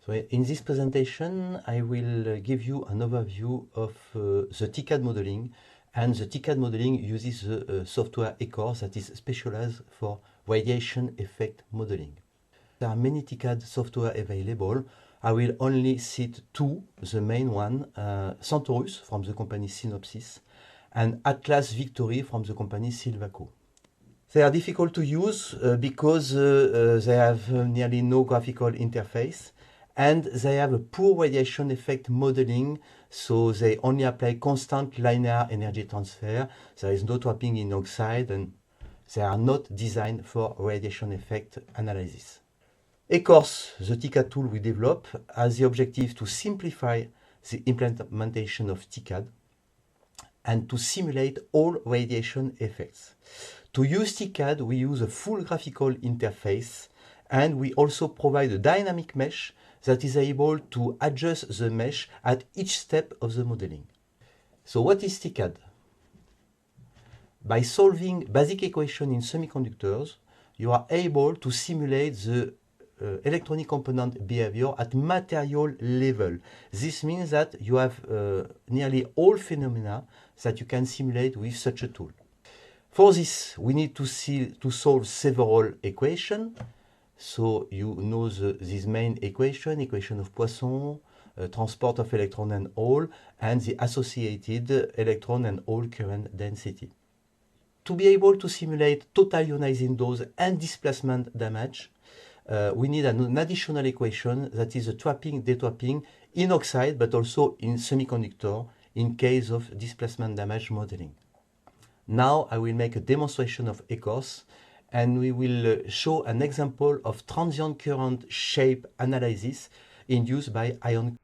So in this presentation, I will give you an overview of the TCAD modeling, and the TCAD modeling uses the software ECORCE that is specialized for radiation effect modeling. There are many TCAD software available. I will only cite two, the main one, Centaurus from the company Synopsys, and Atlas Victory from the company Silvaco. They are difficult to use because they have nearly no graphical interface, and they have a poor radiation effect modeling, so they only apply constant linear energy transfer. There is no trapping in oxide, and they are not designed for radiation effect analysis. ECORCE, the TCAD tool we develop, has the objective to simplify the implementation of TCAD and to simulate all radiation effects. To use TCAD, we use a full graphical interface, and we also provide a dynamic mesh that is able to adjust the mesh at each step of the modeling. So what is TCAD? By solving basic equations in semiconductors, you are able to simulate the electronic component behavior at material level. This means that you have nearly all phenomena that you can simulate with such a tool. For this, we need to solve several equations. So you know this main equation of Poisson, transport of electron and hole, and the associated electron and hole current density. To be able to simulate total ionizing dose and displacement damage, we need an additional equation that is a trapping, detrapping in oxide, but also in semiconductor in case of displacement damage modeling. Now I will make a demonstration of ECORCE, and we will show an example of transient current shape analysis induced by ion.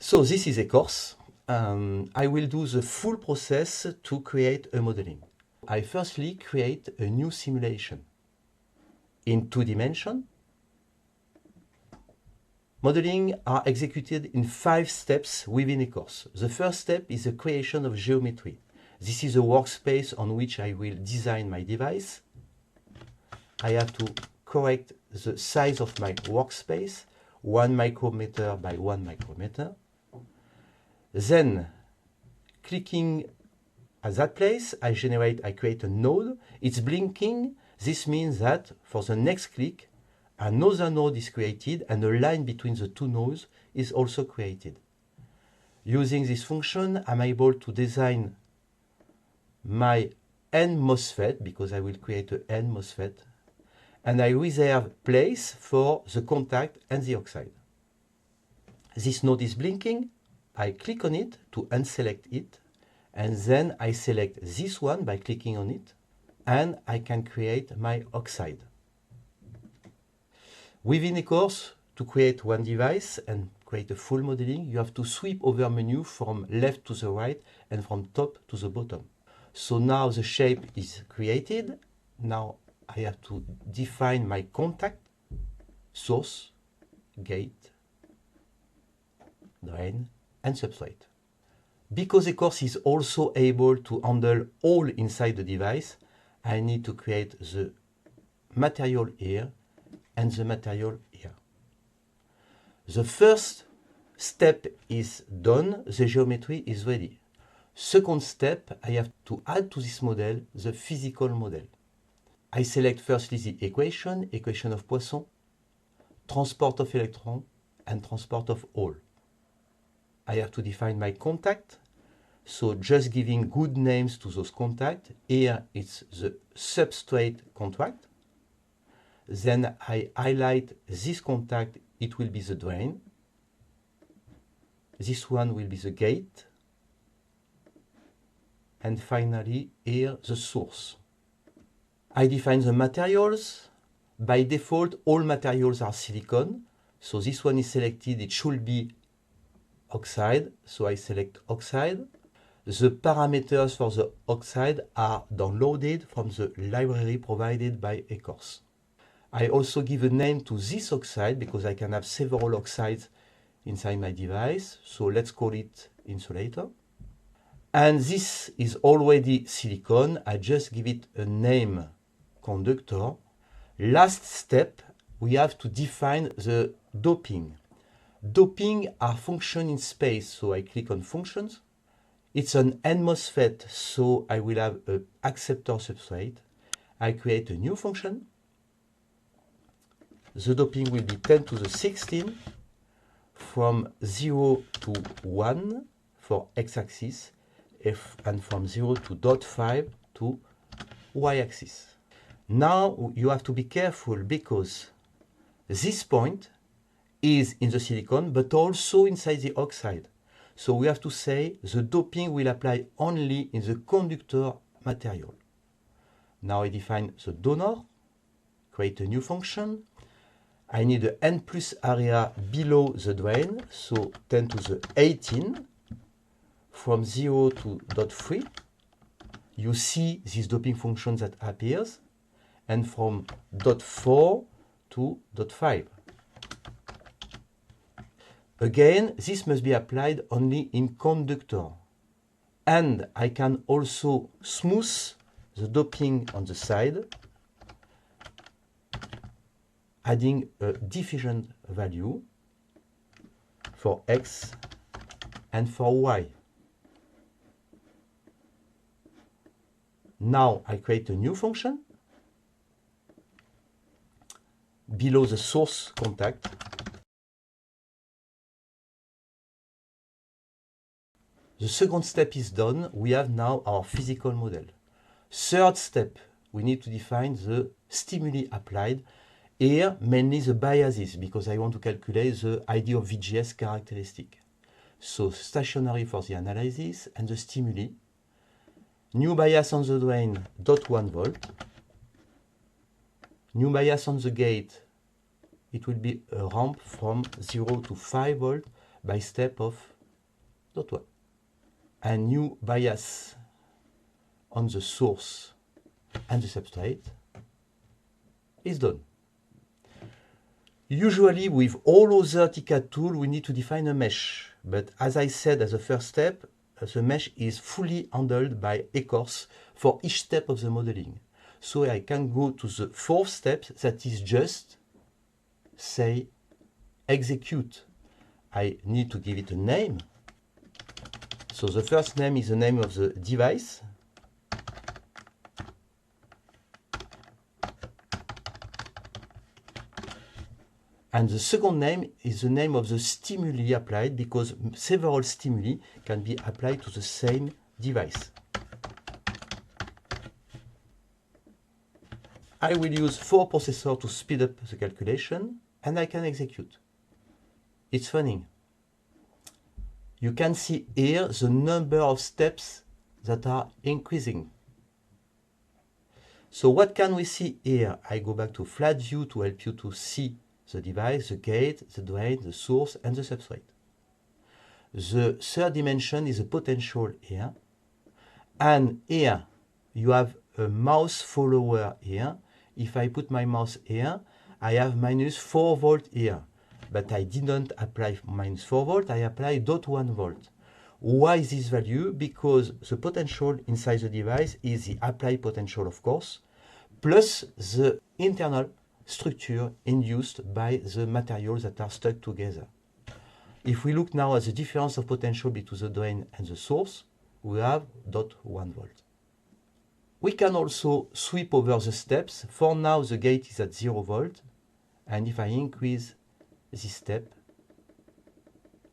So this is ECORCE. I will do the full process to create a modeling. I firstly create a new simulation in 2 dimensions. Modeling are executed in 5 steps within ECORCE. The first step is the creation of geometry. This is a workspace on which I will design my device. I have to correct the size of my workspace, 1 micrometer by 1 micrometer. Then, clicking at that place, I create a node. It's blinking. This means that for the next click, another node is created and a line between the 2 nodes is also created. Using this function, I'm able to design my N MOSFET, because I will create an N MOSFET, and I reserve place for the contact and the oxide. This node is blinking. I click on it to unselect it, and then I select this one by clicking on it, and I can create my oxide. Within ECORCE, to create one device and create a full modeling, you have to sweep over menu from left to the right and from top to the bottom. So now the shape is created. Now I have to define my contact, source, gate, drain, and substrate. Because ECORCE is also able to handle all inside the device, I need to create the material here and the material here. The first step is done, the geometry is ready. Second step, I have to add to this model the physical model. I select firstly the equation of Poisson, transport of electron, and transport of hole. I have to define my contact, so just giving good names to those contacts. Here it's the substrate contact. Then I highlight this contact, it will be the drain. This one will be the gate. And finally, here the source. I define the materials. By default, all materials are silicon. So this one is selected, it should be oxide. So I select oxide. The parameters for the oxide are downloaded from the library provided by ECORCE. I also give a name to this oxide because I can have several oxides inside my device. So let's call it insulator. And this is already silicon. I just give it a name, conductor. Last step, we have to define the doping. Doping are function in space, so I click on functions. It's an N MOSFET, so I will have an acceptor substrate. I create a new function. The doping will be 10 to the 16 from 0 to 1 for x-axis and from 0 to 0.5 to y-axis. Now you have to be careful because this point is in the silicon but also inside the oxide. So we have to say the doping will apply only in the conductor material. Now I define the donor, create a new function. I need an N plus area below the drain, so 10 to the 18 from 0 to 0.3. You see this doping function that appears, and from 0.4 to 0.5. Again, this must be applied only in conductor. And I can also smooth the doping on the side, adding a diffusion value for X and for Y. Now I create a new function below the source contact. The second step is done. We have now our physical model. Third step, we need to define the stimuli applied. Here, mainly the biases, because I want to calculate the ID of VGS characteristic. So stationary for the analysis and the stimuli. New bias on the drain, 0.1 volt. New bias on the gate, it will be a ramp from 0 to 5 volt by step of 0.1. And new bias on the source and the substrate is done. Usually with all other TCAD tools we need to define a mesh, but as I said as a first step, the mesh is fully handled by ECORCE for each step of the modeling. So I can go to the fourth step, that is just say execute. I need to give it a name. So the first name is the name of the device. And the second name is the name of the stimuli applied, because several stimuli can be applied to the same device. I will use 4 processors to speed up the calculation, and I can execute. It's funny. You can see here the number of steps that are increasing. So what can we see here? I go back to flat view to help you to see the device, the gate, the drain, the source, and the substrate. The third dimension is the potential here. And here you have a mouse follower here. If I put my mouse here, I have minus 4 volt here. But I didn't apply minus 4 volt, I apply 0.1 volt. Why this value? Because the potential inside the device is the applied potential, of course, plus the internal structure induced by the materials that are stuck together. If we look now at the difference of potential between the drain and the source, we have 0.1 volt. We can also sweep over the steps. For now, the gate is at 0 volt, and if I increase this step,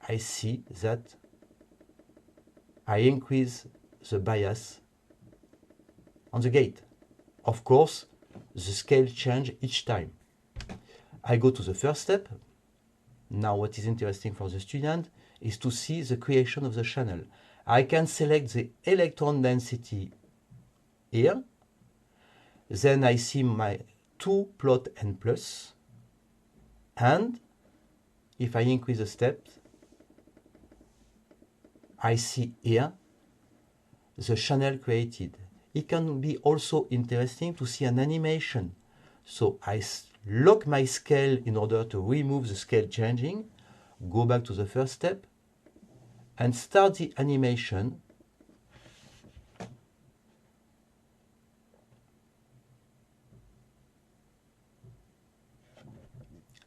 I see that I increase the bias on the gate. Of course, the scale changes each time. I go to the first step. Now what is interesting for the student is to see the creation of the channel. I can select the electron density here. Then I see my 2 plot N plus. And if I increase the steps, I see here the channel created. It can be also interesting to see an animation. So I lock my scale in order to remove the scale changing, go back to the first step, and start the animation.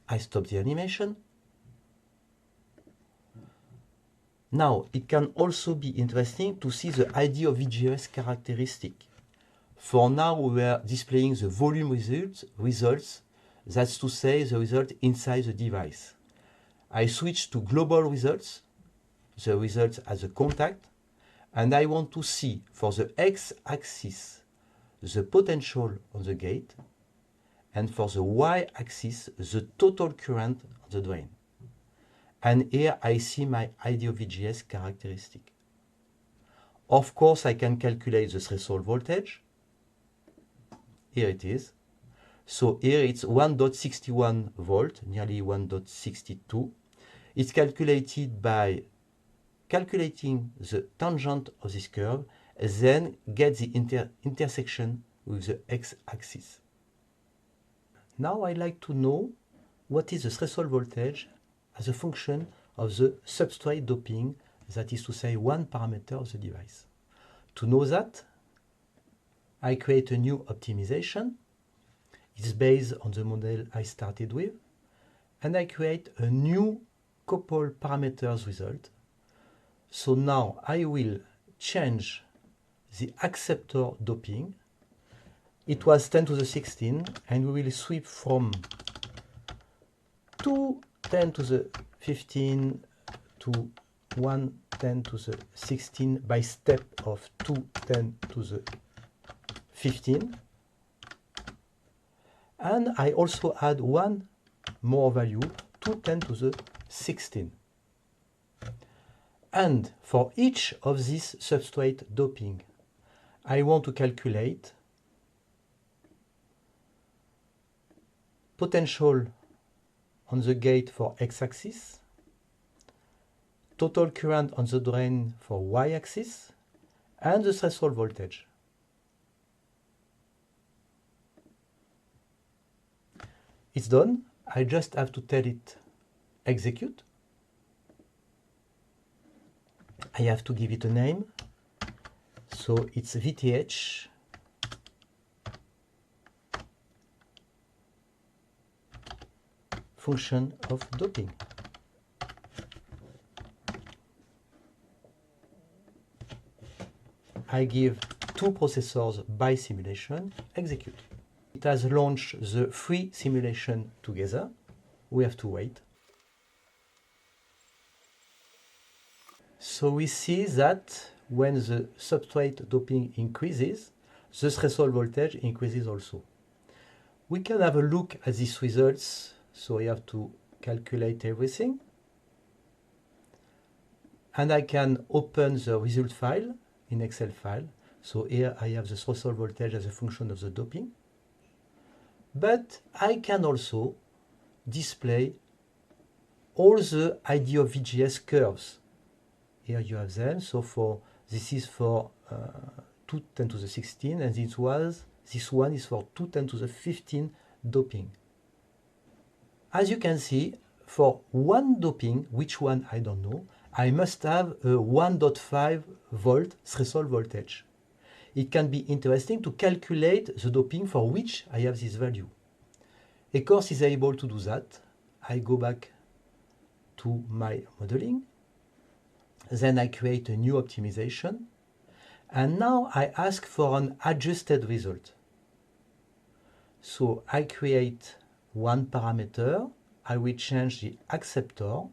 I stop the animation. Now, it can also be interesting to see the idea of VGS characteristic. For now, we are displaying the volume results, that's to say the result inside the device. I switch to global results, the results as a contact, and I want to see for the x-axis the potential on the gate, and for the y-axis the total current on the drain. And here I see my ideal VGS characteristic. Of course, I can calculate the threshold voltage. Here it is. So here it's 1.61 volt, nearly 1.62. It's calculated by calculating the tangent of this curve, then get the intersection with the x-axis. Now I'd like to know what is the threshold voltage as a function of the substrate doping, that is to say one parameter of the device. To know that, I create a new optimization. It's based on the model I started with, and I create a new couple parameters result. So now I will change the acceptor doping. It was 10 to the 16, and we will sweep from 210 to the 15 to 110 to the 16 by step of 210 to the 15. And I also add one more value, 210 to the 16. And for each of these substrate doping, I want to calculate potential on the gate for x-axis, total current on the drain for y-axis, and the threshold voltage. It's done. I just have to tell it execute. I have to give it a name. So it's VTH function of doping. I give two processors by simulation, execute. It has launched the three simulation together. We have to wait. So we see that when the substrate doping increases, the threshold voltage increases also. We can have a look at these results. So I have to calculate everything. And I can open the result file in Excel file. So here I have the threshold voltage as a function of the doping. But I can also display all the idea of VGS curves. Here you have them. So for this is for 210 to the 16, and this one is for 210 to the 15 doping. As you can see, for one doping, which one I don't know, I must have a 1.5 volt threshold voltage. It can be interesting to calculate the doping for which I have this value. ECORCE is able to do that. I go back to my modeling. Then I create a new optimization. And now I ask for an adjusted result. So I create one parameter. I will change the acceptor.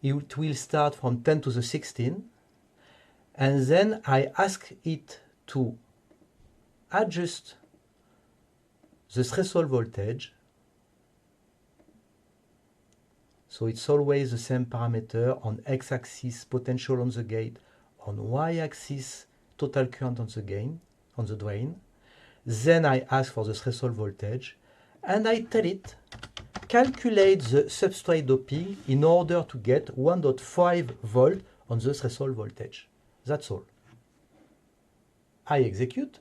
It will start from 10 to the 16. And then I ask it to adjust the threshold voltage. So it's always the same parameter on x-axis potential on the gate, on y-axis total current on the drain. Then I ask for the threshold voltage, and I tell it calculate the substrate doping in order to get 1.5 volt on the threshold voltage. That's all. I execute,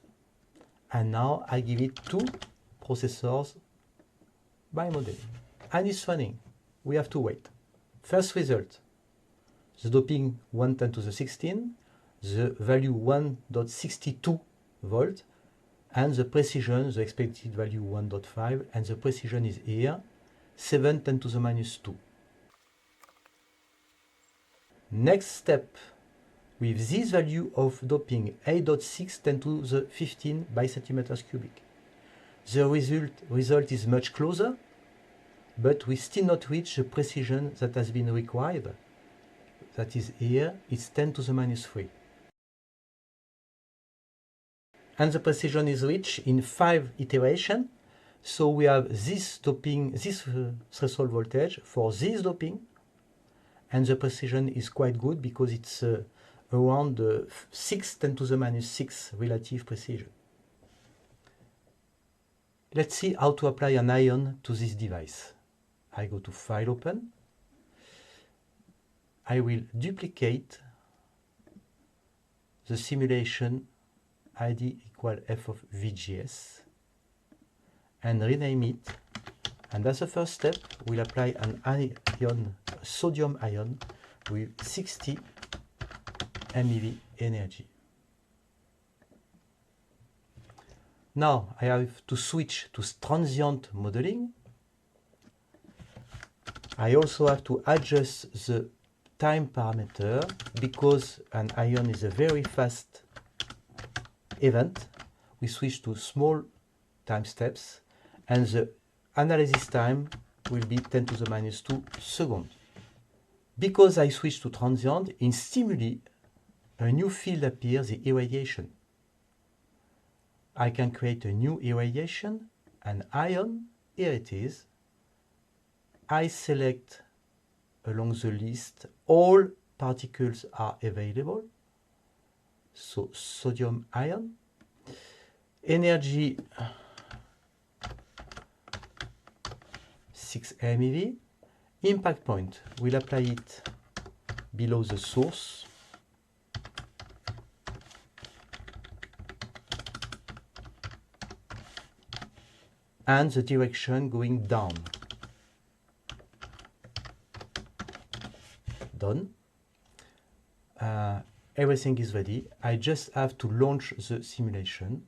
and now I give it two processors by model. And it's running. We have to wait. First result, the doping 110 to the 16, the value 1.62 volt, and the precision, the expected value 1.5, and the precision is here, 7 10 to the minus 2. Next step, with this value of doping 8.6 10 to the 15 by centimeters cubic. The result is much closer, but we still not reach the precision that has been required. That is here, it's 10 to the minus 3. And the precision is reached in 5 iterations. So we have this doping, this threshold voltage for this doping, and the precision is quite good because it's around 6 10 to the minus 6 relative precision. Let's see how to apply an ion to this device. I go to File, Open. I will duplicate the simulation ID equal f of VGS and rename it. And as a first step, we'll apply an ion, a sodium ion with 60 MeV energy. Now I have to switch to transient modeling. I also have to adjust the time parameter because an ion is a very fast event. We switch to small time steps and the analysis time will be 10 to the minus 2 seconds. Because I switch to transient, in stimuli a new field appears, the irradiation. I can create a new irradiation, an ion, here it is. I select along the list all particles are available. So sodium ion, energy 6 MeV, impact point, we'll apply it below the source. And the direction going down. Done. Everything is ready. I just have to launch the simulation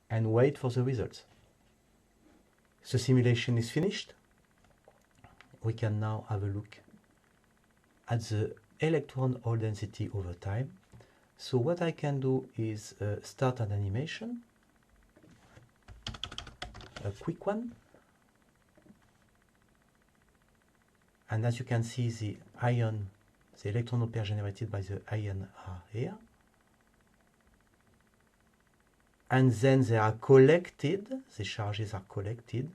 and wait for the results. The simulation is finished. We can now have a look at the electron hole density over time. So what I can do is start an animation, a quick one. And as you can see, the ion, the electron hole pair generated by the ion are here. And then they are collected, the charges are collected,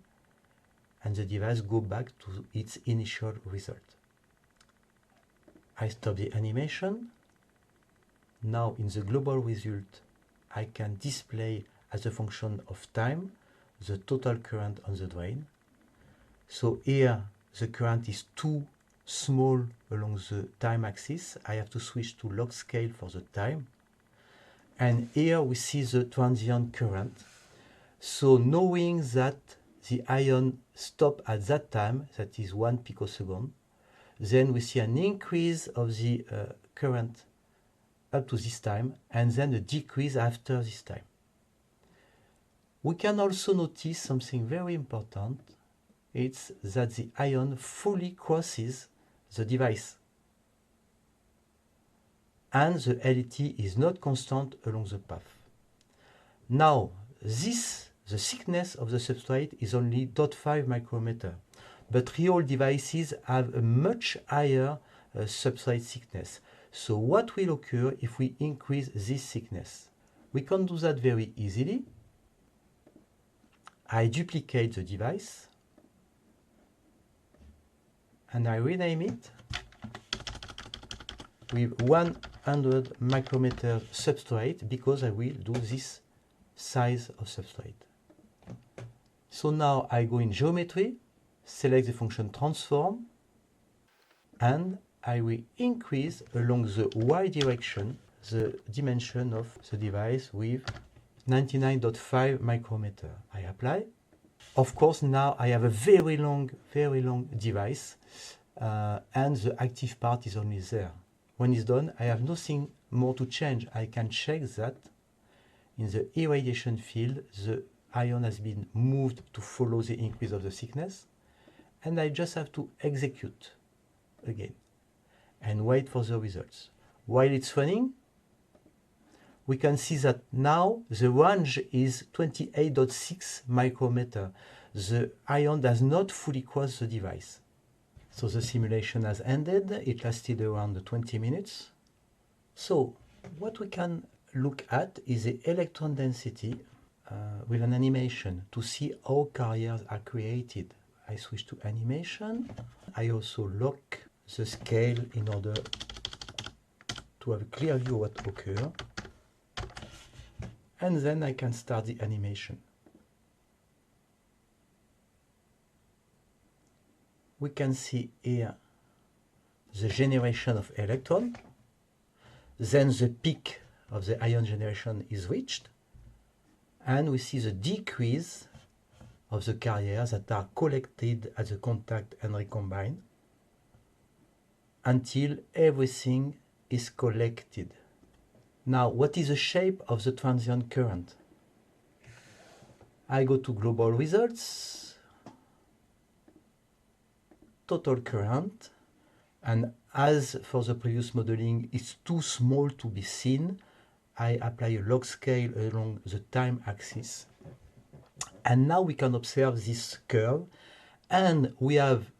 and the device goes back to its initial result. I stop the animation. Now in the global result, I can display as a function of time the total current on the drain. So here the current is too small along the time axis. I have to switch to log scale for the time. And here we see the transient current. So knowing that the ion stops at that time, that is 1 picosecond, then we see an increase of the current up to this time, and then a decrease after this time. We can also notice something very important. It's that the ion fully crosses the device. And the LET is not constant along the path. Now, the thickness of the substrate is only 0.5 micrometer, but real devices have a much higher substrate thickness. So what will occur if we increase this thickness? We can do that very easily. I duplicate the device and I rename it with 100 micrometer substrate because I will do this size of substrate. So now I go in geometry, select the function transform, and I will increase along the y direction the dimension of the device with 99.5 micrometer. I apply. Of course, now I have a very long device, and the active part is only there. When it's done, I have nothing more to change. I can check that in the irradiation field, the ion has been moved to follow the increase of the thickness, and I just have to execute again. and wait for the results. While it's running, we can see that now the range is 28.6 micrometer. The ion does not fully cross the device. So the simulation has ended. It lasted around 20 minutes. So what we can look at is the electron density with an animation to see how carriers are created. I switch to animation. I also lock the scale in order to have a clear view of what occurs. And then I can start the animation. We can see here the generation of electron. Then the peak of the ion generation is reached. And we see the decrease of the carriers that are collected at the contact and recombined until everything is collected. Now, what is the shape of the transient current? I go to global results, total current, and as for the previous modeling, it's too small to be seen. I apply a log scale along the time axis. And now we can observe this curve, and we have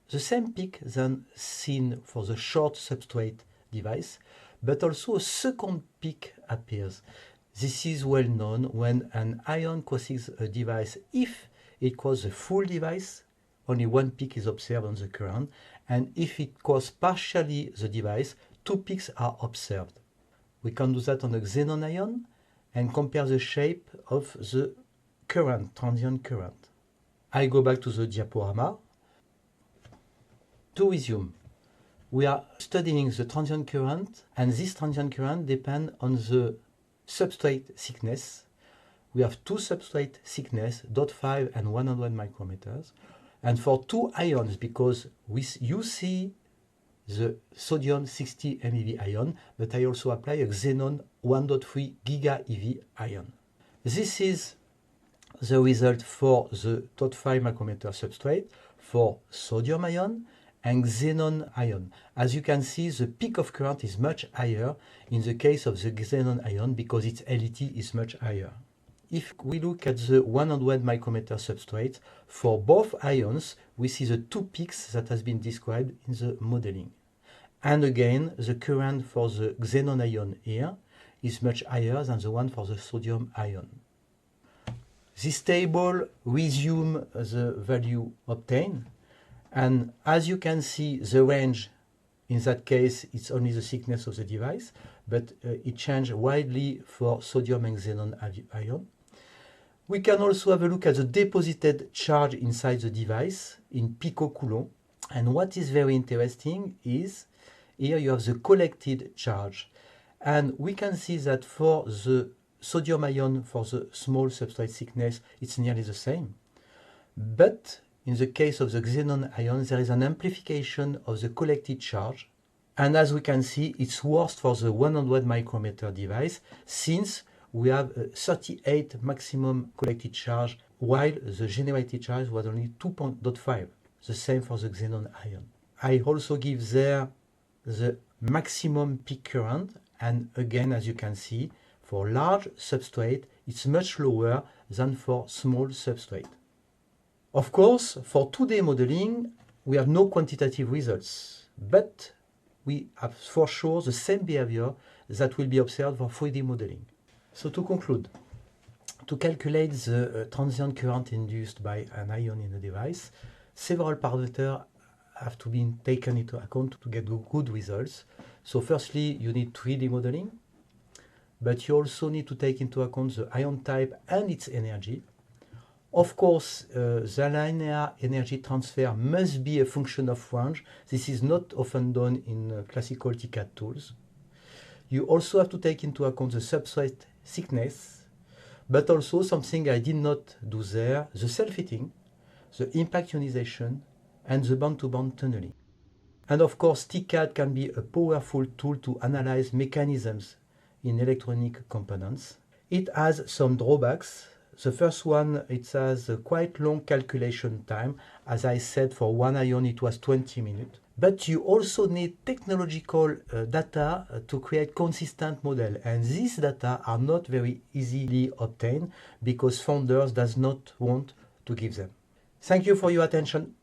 the same peak than seen for the short substrate device, but also a second peak appears. This is well known when an ion crosses a device. If it crosses a full device, only one peak is observed on the current, and if it crosses partially the device, two peaks are observed. We can do that on a xenon ion and compare the shape of the current, transient current. I go back to the diaporama. To resume, we are studying the transient current, and this transient current depends on the substrate thickness. We have two substrate thickness, 0.5 and 100 micrometers. And for two ions, because you see the sodium 60 MeV ion, but I also apply a xenon 1.3 giga eV ion. This is the result for the 0.5 micrometer substrate for sodium ion and xenon ion. As you can see, the peak of current is much higher in the case of the xenon ion because its LET is much higher. If we look at the 100 micrometer substrate, for both ions, we see the two peaks that has been described in the modeling. And again, the current for the xenon ion here is much higher than the one for the sodium ion. This table resumes the value obtained. And as you can see, the range, in that case, it's only the thickness of the device, but it changes widely for sodium and xenon ion. We can also have a look at the deposited charge inside the device in picocoulomb. And what is very interesting is here you have the collected charge. And we can see that for the sodium ion, for the small substrate thickness, it's nearly the same. But in the case of the xenon ion, there is an amplification of the collected charge. And as we can see, it's worse for the 100 micrometer device, since we have a 38 maximum collected charge, while the generated charge was only 2.5. The same for the xenon ion. I also give there the maximum peak current, and again, as you can see, for large substrate, it's much lower than for small substrate. Of course, for 2D modeling, we have no quantitative results, but we have for sure the same behavior that will be observed for 3D modeling. So to conclude, to calculate the transient current induced by an ion in a device, several parameters have to be taken into account to get good results. So firstly, you need 3D modeling, but you also need to take into account the ion type and its energy. Of course, the linear energy transfer must be a function of range. This is not often done in classical TCAD tools. You also have to take into account the substrate thickness, but also something I did not do there, the self-heating, the impact ionization, and the band-to-band tunneling. And of course, TCAD can be a powerful tool to analyze mechanisms in electronic components. It has some drawbacks. The first one, it has a quite long calculation time. As I said, for one ion it was 20 minutes. But you also need technological data to create consistent model, and these data are not very easily obtained because founders does not want to give them. Thank you for your attention.